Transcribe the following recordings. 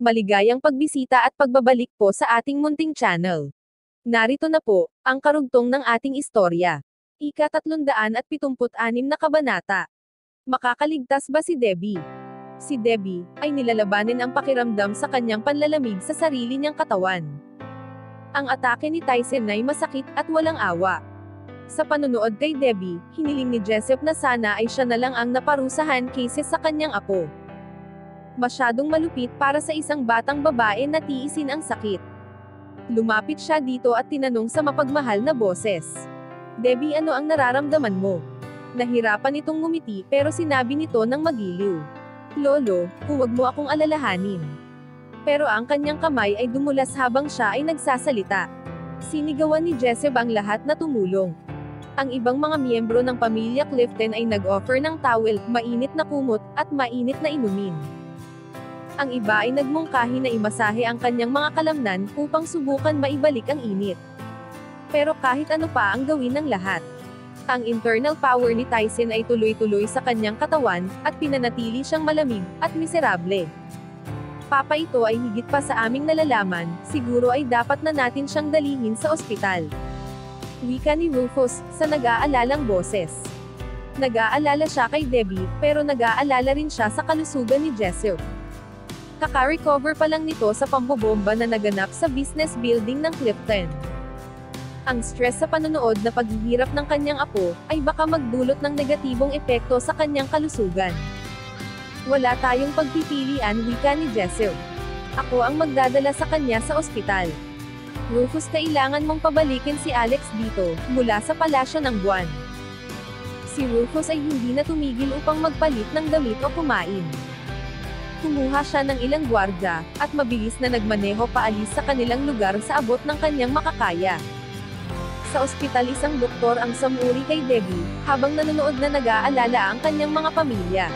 Maligayang pagbisita at pagbabalik po sa ating munting channel. Narito na po, ang karugtong ng ating istorya. Ika-376 na kabanata. Makakaligtas ba si Debbie? Si Debbie, ay nilalabanin ang pakiramdam sa kanyang panlalamig sa sarili niyang katawan. Ang atake ni Tyson ay masakit at walang awa. Sa panunood kay Debbie, hiniling ni Jessup na sana ay siya na lang ang naparusahan kaysa sa kanyang apo. Masyadong malupit para sa isang batang babae na tiisin ang sakit. Lumapit siya dito at tinanong sa mapagmahal na boses. Debbie, ano ang nararamdaman mo? Nahirapan itong ngumiti pero sinabi nito ng magiliw. Lolo, huwag mo akong alalahanin. Pero ang kanyang kamay ay dumulas habang siya ay nagsasalita. Sinigawan ni Jessup ang lahat na tumulong. Ang ibang mga miyembro ng pamilya Clifton ay nag-offer ng towel, mainit na kumot, at mainit na inumin. Ang iba ay nagmungkahi na imasahe ang kanyang mga kalamnan upang subukan maibalik ang init. Pero kahit ano pa ang gawin ng lahat, ang internal power ni Tyson ay tuloy-tuloy sa kanyang katawan, at pinanatili siyang malamig, at miserable. Papa, ito ay higit pa sa aming nalalaman, siguro ay dapat na natin siyang dalhin sa ospital. Wika ni Rufus, sa nag-aalalang boses. Nag-aalala siya kay Debbie, pero nag-aalala rin siya sa kalusugan ni Jessup. Kaka-recover pa lang nito sa pambobomba na naganap sa business building ng Clifton. Ang stress sa panonood na paghihirap ng kanyang apo, ay baka magdulot ng negatibong epekto sa kanyang kalusugan. Wala tayong pagpipilian, wika ni Jessup. Ako ang magdadala sa kanya sa ospital. Rufus, kailangan mong pabalikin si Alex dito, mula sa palasyo ng buwan. Si Rufus ay hindi na tumigil upang magpalit ng damit o kumain. Kumuha siya ng ilang gwardya, at mabilis na nagmaneho paalis sa kanilang lugar sa abot ng kanyang makakaya. Sa ospital, isang doktor ang sumuri kay Debbie, habang nanonood na nag-aalala ang kanyang mga pamilya.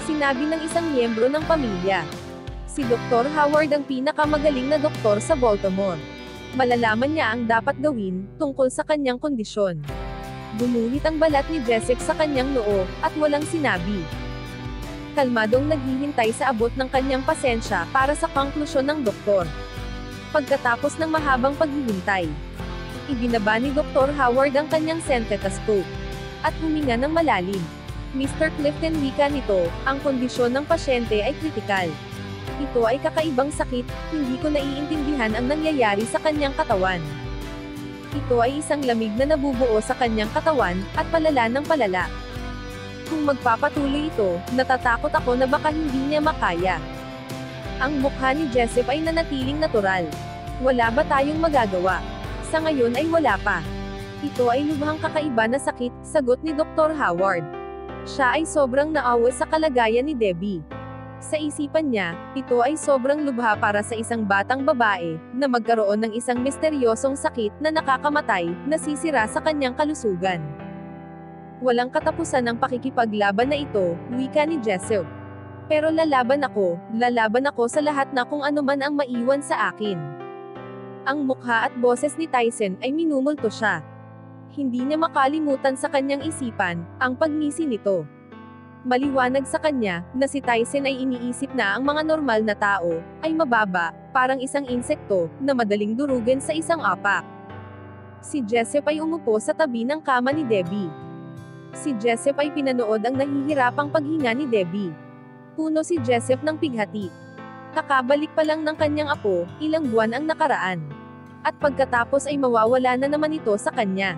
Sinabi ng isang miyembro ng pamilya. Si Dr. Howard ang pinakamagaling na doktor sa Baltimore. Malalaman niya ang dapat gawin, tungkol sa kanyang kondisyon. Gumuhit ang balat ni Jessup sa kanyang noo, at walang sinabi. Kalmadong naghihintay sa abot ng kanyang pasensya para sa konklusyon ng doktor. Pagkatapos ng mahabang paghihintay, ibinaba ni Dr. Howard ang kanyang stethoscope at huminga ng malalim. Mr. Clifton, wika nito, ang kondisyon ng pasyente ay kritikal. Ito ay kakaibang sakit, hindi ko naiintindihan ang nangyayari sa kanyang katawan. Ito ay isang lamig na nabubuo sa kanyang katawan, at palala ng palala. Kung magpapatuloy ito, natatakot ako na baka hindi niya makaya. Ang mukha ni Jessup ay nanatiling natural. Wala ba tayong magagawa? Sa ngayon ay wala pa. Ito ay lubhang kakaiba na sakit, sagot ni Dr. Howard. Siya ay sobrang naawa sa kalagayan ni Debbie. Sa isipan niya, ito ay sobrang lubha para sa isang batang babae, na magkaroon ng isang misteryosong sakit na nakakamatay, na sisira sa kanyang kalusugan. Walang katapusan ang pakikipaglaban na ito, wika ni Jessup. Pero lalaban ako sa lahat na kung ano man ang maiwan sa akin. Ang mukha at boses ni Tyson ay minumulto siya. Hindi niya makalimutan sa kanyang isipan, ang pagngisi nito. Maliwanag sa kanya, na si Tyson ay iniisip na ang mga normal na tao, ay mababa, parang isang insekto, na madaling durugin sa isang apak. Si Jessup ay umupo sa tabi ng kama ni Debbie. Si Jessup ay pinanood ang nahihirapang paghinga ni Debbie. Puno si Jessup ng pighati. Kakabalik pa lang ng kanyang apo, ilang buwan ang nakaraan. At pagkatapos ay mawawala na naman ito sa kanya.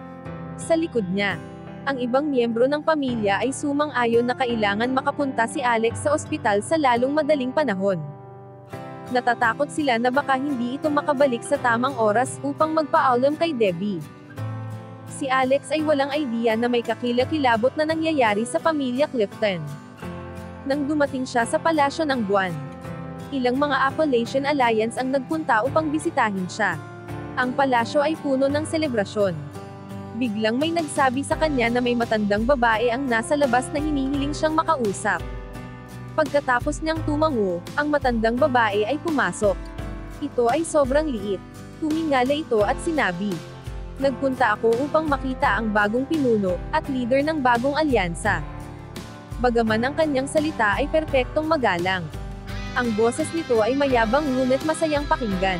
Sa likod niya, ang ibang miyembro ng pamilya ay sumang-ayon na kailangan makapunta si Alex sa ospital sa lalong madaling panahon. Natatakot sila na baka hindi ito makabalik sa tamang oras upang magpaalam kay Debbie. Si Alex ay walang idea na may kakilakilabot na nangyayari sa pamilya Clifton. Nang dumating siya sa palasyo ng buwan, ilang mga Appalachian Alliance ang nagpunta upang bisitahin siya. Ang palasyo ay puno ng selebrasyon. Biglang may nagsabi sa kanya na may matandang babae ang nasa labas na hinihiling siyang makausap. Pagkatapos niyang tumango, ang matandang babae ay pumasok. Ito ay sobrang liit. Tumingala ito at sinabi, "Nagpunta ako upang makita ang bagong pinuno, at leader ng bagong alyansa." Bagaman ang kanyang salita ay perpektong magalang, Ang boses nito ay mayabang ngunit masayang pakinggan.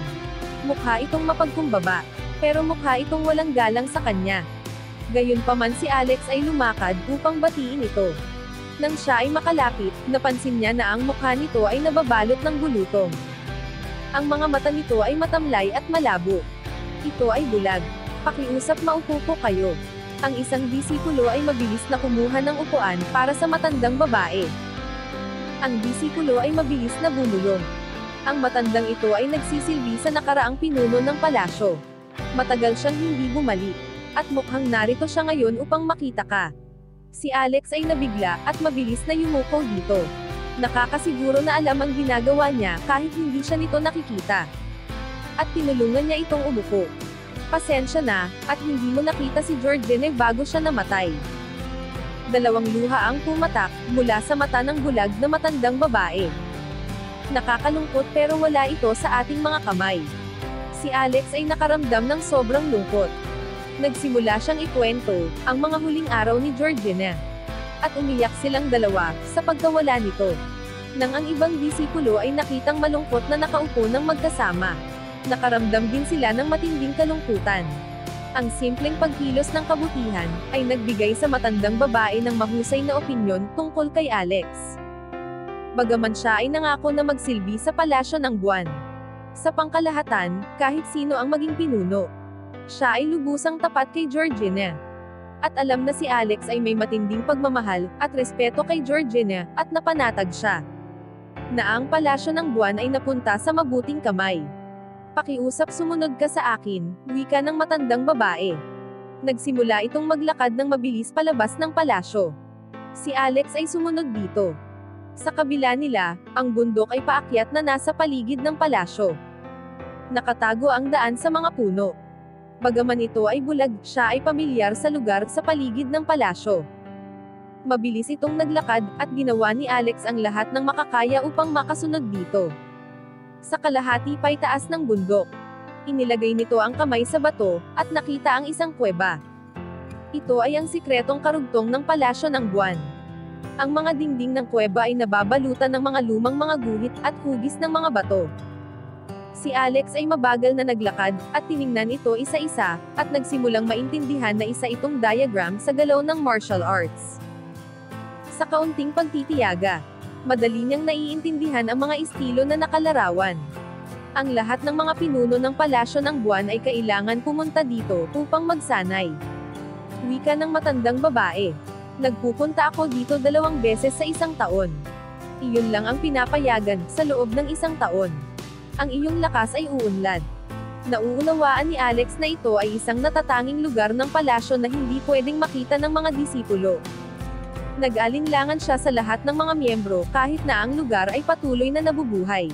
Mukha itong mapagkumbaba, pero mukha itong walang galang sa kanya. Gayunpaman si Alex ay lumakad upang batiin ito. Nang siya ay makalapit, napansin niya na ang mukha nito ay nababalot ng bulutong. Ang mga mata nito ay matamlay at malabo. Ito ay bulag. Pakiusap, maupo po kayo. Ang isang disipulo ay mabilis na kumuha ng upuan para sa matandang babae. Ang disipulo ay mabilis na bumulong. Ang matandang ito ay nagsisilbi sa nakaraang pinuno ng palasyo. Matagal siyang hindi bumalik, at mukhang narito siya ngayon upang makita ka. Si Alex ay nabigla, at mabilis na yumuko dito. Nakakasiguro na alam ang ginagawa niya kahit hindi siya nito nakikita. At tinulungan niya itong umupo. Pasensya na, at hindi mo nakita si Georgine bago siya namatay. Dalawang luha ang pumatak mula sa mata ng bulag na matandang babae. Nakakalungkot pero wala ito sa ating mga kamay. Si Alex ay nakaramdam ng sobrang lungkot. Nagsimula siyang ikwento ang mga huling araw ni Georgina. At umiyak silang dalawa sa pagkawala nito. Nang ang ibang disipulo ay nakitang malungkot na nakaupo ng magkasama. Nakaramdam din sila ng matinding kalungkutan. Ang simpleng pagkilos ng kabutihan ay nagbigay sa matandang babae ng mahusay na opinyon tungkol kay Alex. Bagaman siya ay nangako na magsilbi sa palasyo ng buwan. Sa pangkalahatan, kahit sino ang maging pinuno, siya ay lubusang tapat kay Georgina. At alam na si Alex ay may matinding pagmamahal at respeto kay Georgina, at napanatag siya na ang palasyo ng buwan ay napunta sa mabuting kamay. Pakiusap, sumunod ka sa akin, wika ng matandang babae. Nagsimula itong maglakad ng mabilis palabas ng palasyo. Si Alex ay sumunod dito. Sa kabila nila, ang bundok ay paakyat na nasa paligid ng palasyo. Nakatago ang daan sa mga puno. Bagaman ito ay bulag, siya ay pamilyar sa lugar sa paligid ng palasyo. Mabilis itong naglakad, at ginawa ni Alex ang lahat ng makakaya upang makasunod dito. Sa kalahati pa'y taas ng bundok. Inilagay nito ang kamay sa bato, at nakita ang isang kuweba. Ito ay ang sikretong karugtong ng palasyo ng buwan. Ang mga dingding ng kuweba ay nababalutan ng mga lumang mga guhit at hugis ng mga bato. Si Alex ay mabagal na naglakad, at tiningnan ito isa-isa, at nagsimulang maintindihan na isa itong diagram sa galaw ng martial arts. Sa kaunting pagtitiyaga, madali niyang naiintindihan ang mga estilo na nakalarawan. Ang lahat ng mga pinuno ng palasyo ng buwan ay kailangan pumunta dito upang magsanay. Wika ng matandang babae. Nagpupunta ako dito 2 beses sa isang taon. Iyon lang ang pinapayagan sa loob ng isang taon. Ang iyong lakas ay uunlad. Nauunawaan ni Alex na ito ay isang natatanging lugar ng palasyo na hindi pwedeng makita ng mga disipulo. Nag-alinlangan siya sa lahat ng mga miyembro kahit na ang lugar ay patuloy na nabubuhay.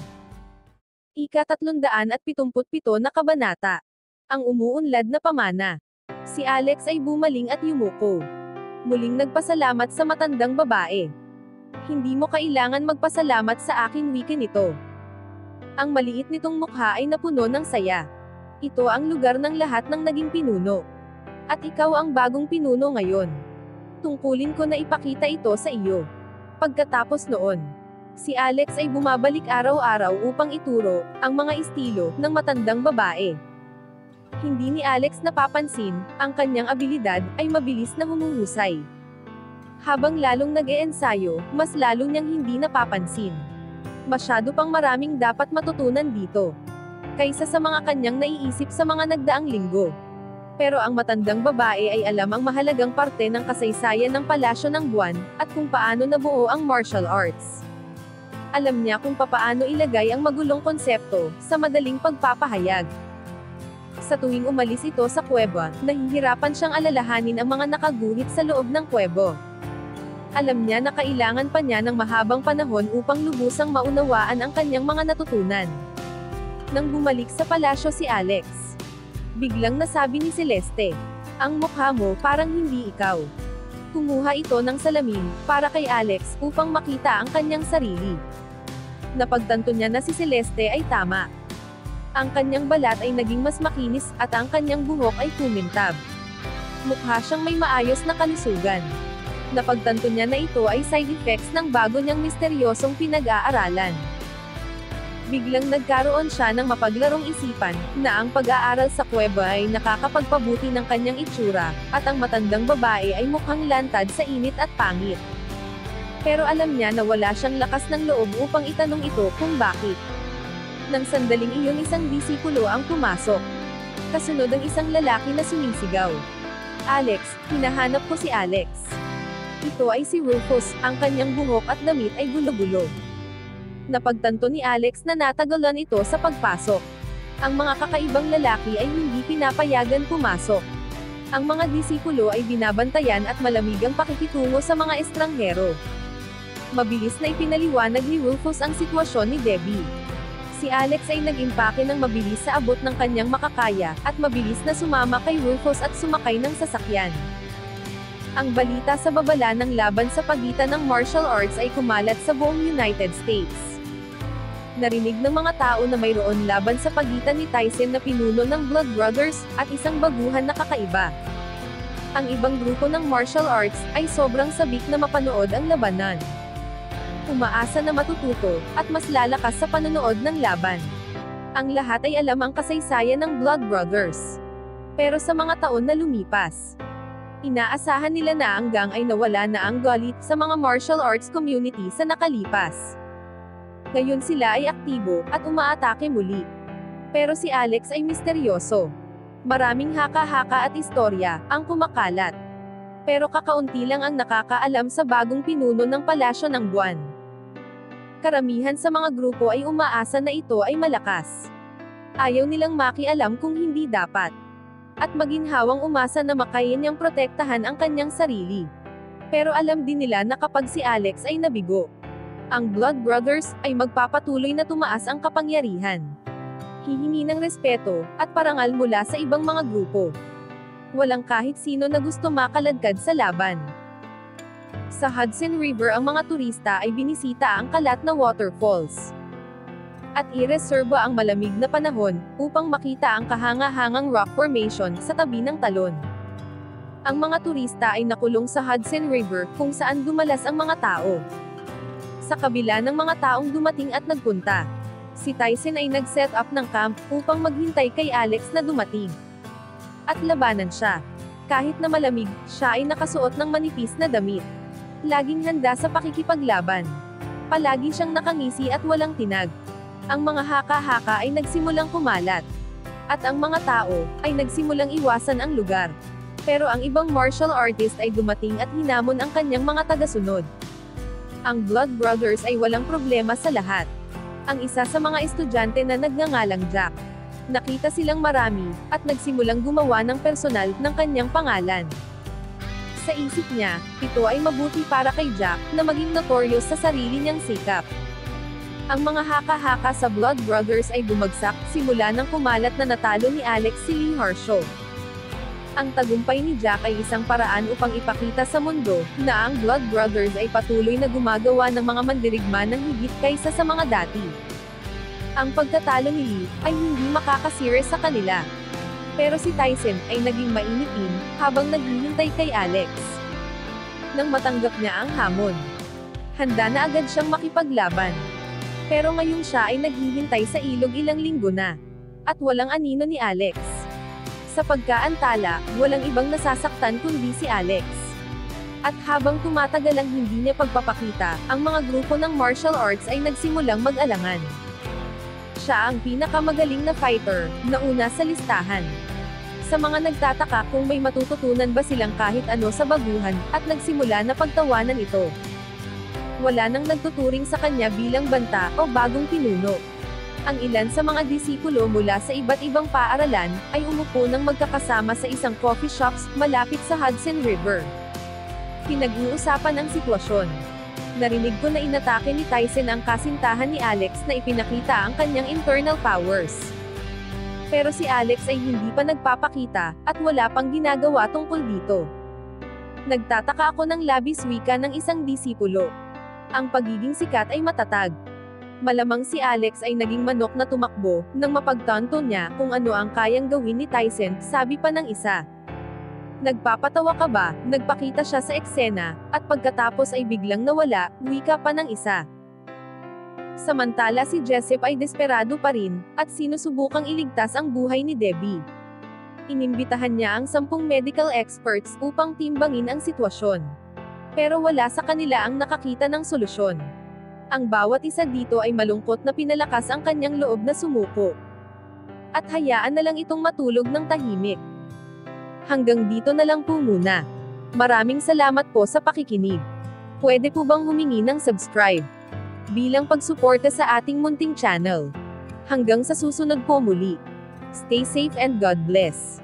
Ika-377 na kabanata. Ang umuunlad na pamana. Si Alex ay bumaling at yumuko. Muling nagpasalamat sa matandang babae. Hindi mo kailangan magpasalamat sa akin, wika nito. Ang maliit nitong mukha ay napuno ng saya. Ito ang lugar ng lahat ng naging pinuno. At ikaw ang bagong pinuno ngayon. Tungkulin ko na ipakita ito sa iyo. Pagkatapos noon, si Alex ay bumabalik araw-araw upang ituro ang mga estilo ng matandang babae. Hindi ni Alex napapansin, ang kanyang abilidad ay mabilis na humuhusay. Habang lalong nag-eensayo, mas lalo niyang hindi napapansin. Masyado pang maraming dapat matutunan dito, kaysa sa mga kanyang naiisip sa mga nagdaang linggo. Pero ang matandang babae ay alam ang mahalagang parte ng kasaysayan ng palasyo ng buwan, at kung paano nabuo ang martial arts. Alam niya kung papaano ilagay ang magulong konsepto sa madaling pagpapahayag. Sa tuwing umalis ito sa kuweba, nahihirapan siyang alalahanin ang mga nakaguhit sa loob ng kuwebo. Alam niya na kailangan pa niya ng mahabang panahon upang lubusang maunawaan ang kanyang mga natutunan. Nang bumalik sa palasyo si Alex, biglang nasabi ni Celeste, "Ang mukha mo parang hindi ikaw." Kumuha ito ng salamin para kay Alex upang makita ang kanyang sarili. Napagtanto niya na si Celeste ay tama. Ang kanyang balat ay naging mas makinis, at ang kanyang buhok ay kumintab. Mukha siyang may maayos na kalusugan. Napagtanto niya na ito ay side effects ng bago niyang misteryosong pinag-aaralan. Biglang nagkaroon siya ng mapaglarong isipan, na ang pag-aaral sa kuweba ay nakakapagpabuti ng kanyang itsura, at ang matandang babae ay mukhang lantad sa init at pangit. Pero alam niya na wala siyang lakas ng loob upang itanong ito kung bakit. Nang sandaling iyon isang disipulo ang pumasok. Kasunod ang isang lalaki na sumisigaw. Alex, hinahanap ko si Alex. Ito ay si Rufus, ang kanyang buhok at damit ay gulo-gulo. Napagtanto ni Alex na natagalan ito sa pagpasok. Ang mga kakaibang lalaki ay hindi pinapayagan pumasok. Ang mga disipulo ay binabantayan at malamig ang pakikitungo sa mga estranghero. Mabilis na ipinaliwanag ni Rufus ang sitwasyon ni Debbie. Si Alex ay nag-impake ng mabilis sa abot ng kanyang makakaya, at mabilis na sumama kay Rufus at sumakay ng sasakyan. Ang balita sa babala ng laban sa pagitan ng martial arts ay kumalat sa buong United States. Narinig ng mga tao na mayroon laban sa pagitan ni Tyson na pinuno ng Blood Brothers, at isang baguhan na kakaiba. Ang ibang grupo ng martial arts, ay sobrang sabik na mapanood ang labanan. Umaasa na matututo, at mas lalakas sa panonood ng laban. Ang lahat ay alam ang kasaysayan ng Blood Brothers. Pero sa mga taon na lumipas, inaasahan nila na ang gang ay nawala na ang galit sa mga martial arts community sa nakalipas. Ngayon sila ay aktibo, at umaatake muli. Pero si Alex ay misteryoso. Maraming haka-haka at istorya, ang kumakalat. Pero kakaunti lang ang nakakaalam sa bagong pinuno ng Palasyo ng Buwan. Karamihan sa mga grupo ay umaasa na ito ay malakas. Ayaw nilang makialam kung hindi dapat. At maginhawang umasa na makayan niyang protektahan ang kanyang sarili. Pero alam din nila na kapag si Alex ay nabigo, ang Blood Brothers ay magpapatuloy na tumaas ang kapangyarihan. Hihingi ng respeto at parangal mula sa ibang mga grupo. Walang kahit sino na gusto makaladkad sa laban. Sa Hudson River ang mga turista ay binisita ang kalat na waterfalls. At ireserba ang malamig na panahon upang makita ang kahanga-hangang rock formation sa tabi ng talon. Ang mga turista ay nakulong sa Hudson River kung saan dumalas ang mga tao. Sa kabila ng mga taong dumating at nagpunta, si Tyson ay nag-set up ng camp upang maghintay kay Alex na dumating. At labanan siya. Kahit na malamig, siya ay nakasuot ng manipis na damit. Laging handa sa pakikipaglaban. Palagi siyang nakangisi at walang tinag. Ang mga haka-haka ay nagsimulang kumalat. At ang mga tao ay nagsimulang iwasan ang lugar. Pero ang ibang martial artist ay dumating at hinamon ang kanyang mga tagasunod. Ang Blood Brothers ay walang problema sa lahat. Ang isa sa mga estudyante na nagngangalang Jack. Nakita silang marami, at nagsimulang gumawa ng personal ng kanyang pangalan. Sa isip niya, ito ay mabuti para kay Jack, na maging notorious sa sarili niyang sikap. Ang mga haka-haka sa Blood Brothers ay bumagsak, simula nang kumalat na natalo ni Alex si Lee Harshaw. Ang tagumpay ni Jack ay isang paraan upang ipakita sa mundo, na ang Blood Brothers ay patuloy na gumagawa ng mga mandirigma ng higit kaysa sa mga dati. Ang pagkatalo ni Lee, ay hindi makakasira sa kanila. Pero si Tyson, ay naging mainipin, habang naghihintay kay Alex. Nang matanggap niya ang hamon, handa na agad siyang makipaglaban. Pero ngayon siya ay naghihintay sa ilog ilang linggo na. At walang anino ni Alex. Sa pagkaantala, walang ibang nasasaktan kundi si Alex. At habang tumatagal ang hindi niya pagpapakita, ang mga grupo ng martial arts ay nagsimulang mag-alangan. Siya ang pinakamagaling na fighter, na una sa listahan. Sa mga nagtataka kung may matututunan ba silang kahit ano sa baguhan, at nagsimula na pagtawanan ito. Wala nang nagtuturing sa kanya bilang banta o bagong pinuno. Ang ilan sa mga disipulo mula sa iba't ibang paaralan, ay umupo ng magkakasama sa isang coffee shops, malapit sa Hudson River. Pinag-uusapan ang sitwasyon. Narinig ko na inatake ni Tyson ang kasintahan ni Alex na ipinakita ang kanyang internal powers. Pero si Alex ay hindi pa nagpapakita, at wala pang ginagawa tungkol dito. Nagtataka ako ng labis wika ng isang disipulo. Ang pagiging sikat ay matatag. Malamang si Alex ay naging manok na tumakbo, nang mapagtanto niya kung ano ang kayang gawin ni Tyson, sabi pa ng isa. Nagpapatawa ka ba? Nagpakita siya sa eksena, at pagkatapos ay biglang nawala, wika pa ng isa. Samantala si Jessup ay desperado pa rin, at sinusubukang iligtas ang buhay ni Debbie. Inimbitahan niya ang 10 medical experts upang timbangin ang sitwasyon. Pero wala sa kanila ang nakakita ng solusyon. Ang bawat isa dito ay malungkot na pinalakas ang kanyang loob na sumuko. At hayaan na lang itong matulog ng tahimik. Hanggang dito na lang po muna. Maraming salamat po sa pakikinig. Pwede po bang humingi ng subscribe bilang pagsuporta sa ating munting channel? Hanggang sa susunod po muli. Stay safe and God bless.